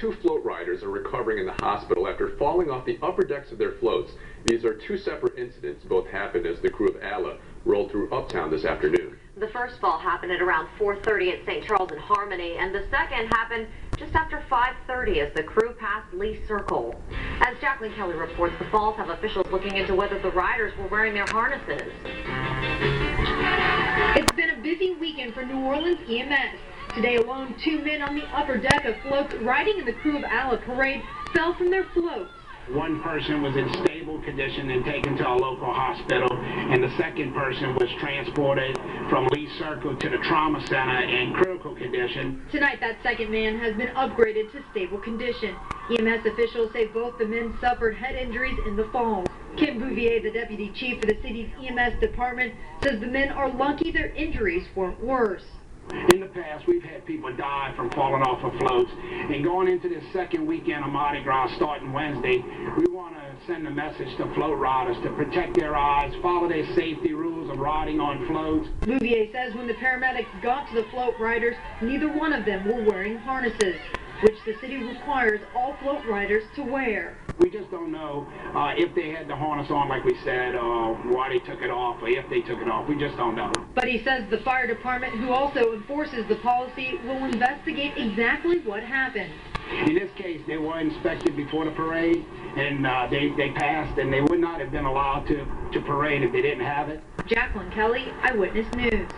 two float riders are recovering in the hospital after falling off the upper decks of their floats. These are two separate incidents. Both happened as the crew of ALA rolled through Uptown this afternoon. The first fall happened at around 4:30 at St. Charles and Harmony, and the second happened just after 5:30 as the crew passed Lee Circle. As Jacqueline Kelly reports, the falls have officials looking into whether the riders were wearing their harnesses. It's been a busy weekend for New Orleans EMS. Today alone, two men on the upper deck of floats riding in the crew of ALA parade fell from their floats. One person was in stable condition and taken to a local hospital, and the second person was transported from Lee Circle to the trauma center in critical condition. Tonight, that second man has been upgraded to stable condition. EMS officials say both the men suffered head injuries in the falls. Kim Bouvier, the deputy chief for the city's EMS department, says the men are lucky their injuries weren't worse. In the past, we've had people die from falling off of floats, and going into this second weekend of Mardi Gras starting Wednesday, we want to send a message to float riders to protect their eyes, follow their safety rules of riding on floats. Bouvier says when the paramedics got to the float riders, neither one of them were wearing harnesses, which the city requires all float riders to wear. We just don't know if they had the harness on, like we said, or why they took it off, or if they took it off. We just don't know. But he says the fire department, who also enforces the policy, will investigate exactly what happened. In this case, they were inspected before the parade, and they passed, and they would not have been allowed to parade if they didn't have it. Jacqueline Kelly, Eyewitness News.